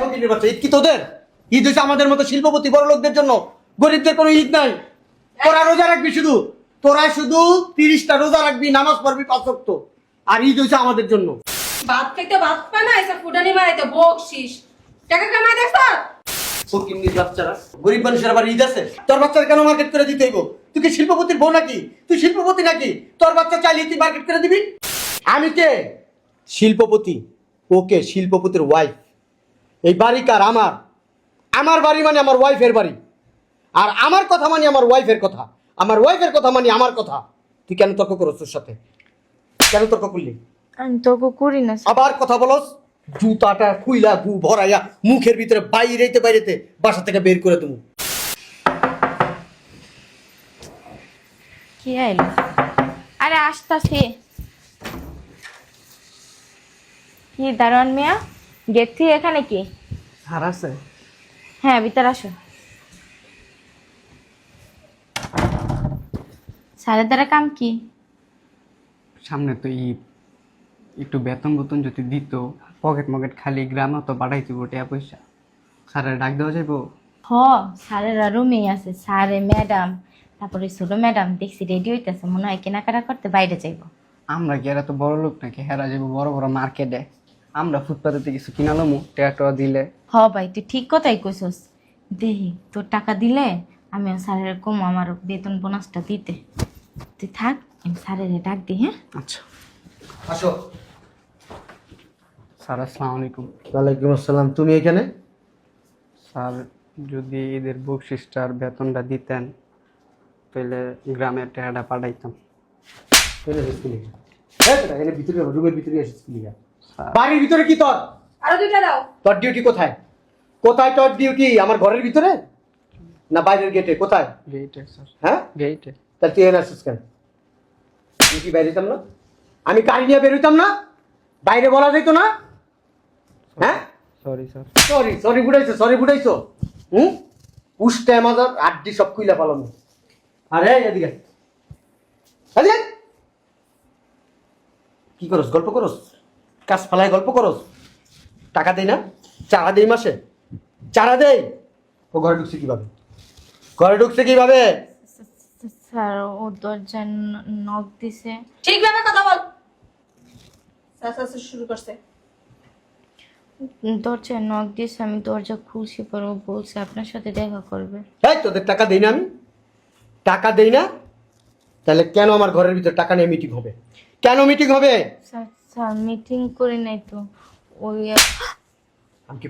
ফকিরের বাচ্চা, ঈদ কি তোদের? ঈদ হচ্ছে আমাদের মতো শিল্পপতি বড় লোকদের জন্য, গরিবদের কোনো ঈদ নাই। তোরা রোজা রাখবি শুধু, তোরা শুধু 30টা রোজা রাখবি, নামাজ পড়বি 5 ওয়াক্ত, আর ঈদ হচ্ছে আমাদের জন্য। ভাত খাইতে ভাত পায় না, এসে ফুটানি মারাইতে বকশিস টাকা কামাই দেখছ। ফকিন্নির বাচ্চারা, গরিব মানুষের আবার ঈদ আছে? তোর বাচ্চার কেন মার্কেট করে দিতে হইব? তুই কি শিল্পপতির বউ নাকি? তুই শিল্পপতি নাকি? তোর বাচ্চা চাইলে তুই মার্কেট করে দিবি? আমি কে? শিল্পপতি। ওকে শিল্পপতির ওয়াইফ। এই বাড়ি কার? আমার। আমার বাড়ি মানে আমার ওয়াইফের বাড়ি, আর আমার কথা মানে আমার ওয়াইফের কথা, আমার ওয়াইফের কথা মানে আমার কথা। তুই কেন তর্ক করছ তোর সাথে? কেন তর্ক করলি? আমি তর্ক করি না স্যার। আবার কথা বলস? জুতাটা খুইলা গু ভরাইয়া মুখের ভিতরে বাইরেতে বাইরেতে বাসা থেকে বের করে দেবো। কি আইলো? আরে আসতাছি। কি দারোয়ান মিয়া, গেট থেকে এখানে কি? স্যার আছে? হ্যাঁ, ভিতর আসো। স্যারের দ্বারা কাম কি? সামনে তো ঈদ, একটু বেতন বেতন যদি দিত, পকেট মকেট খালি গ্রামে তো বাড়াই দিব টাকা পয়সা। স্যারের ডাক দেওয়া যাইব? হ, স্যারেরা রুমেই আছে। স্যারে ম্যাডাম, তারপরে ছোট ম্যাডাম দেখছি রেডি হইতেছে, মনে হয় কেনাকাটা করতে বাইরে যাইব। আমরা কি এরা তো বড় লোক নাকি হেরা যাবো বড় বড় মার্কেটে? আমরা ফুটপাতে কিছু কিনালামু টাকা টাকা দিলে। হ ভাই, তুই ঠিক কথাই কইছস। দেহি তোর টাকা দিলে আমিও স্যারের কম আমার বেতন বোনাসটা দিতে। তুই থাক, আমি স্যারের ডাক দিই। হ্যাঁ আচ্ছা আসো। স্যার আসসালামু আলাইকুম। ওয়ালাইকুম আসসালাম। তুমি এখানে? স্যার, যদি ঈদের বকশিসটার বেতনটা দিতেন তাহলে গ্রামের টাকাটা পাঠাইতাম। ভিতরে রুমের ভিতরে এসেছিস লিগা? স্যার বাড়ির ভিতরে কি তোর? আরো 2টা দাও। তোর ডিউটি কোথায়? কোথায় তোর ডিউটি? আমার ঘরের ভিতরে না বাইরের গেটে? কোথায়? গেইটে স্যার, হ্যাঁ, গেইটে। তাহলে তুই এনে আসছিস কেন? আমি কি বাইরে যেতাম না? আমি গাড়ি নিয়ে বেরোইতাম না? বাইরে বলা যেত না? হ্যাঁ, সরি স্যার। সরি সরি বুড়াইছো, সরি বুড়াইছো। উষ্টা আমাদের আড্ডি সব কুইলা পালানো। আরে এদিকে এদিকে। কি করস? গল্প করস? কাজ ফালায় গল্প করস? টাকা দেই না? চারা দেই মাসে? চারা দেই? ও ঘরে ঢুকছে কিভাবে? ঘরে ঢুকছে কিভাবে? স্যার, ও দরজায় নক দিছে। ঠিকভাবে কথা বল। সাসা শুরু করছে। দরজায় নক দিছে, আমি দরজা খুলছি, পর ও বলছে আপনার সাথে দেখা করবে। এই তোদের টাকা দেই না আমি? টাকা দেই না? তাহলে কেন আমার ঘরের ভিতরে টাকা নিয়ে মিটিং হবে? কেন মিটিং হবে? স্যার, স্যার মিটিং করি নাই তো, ওই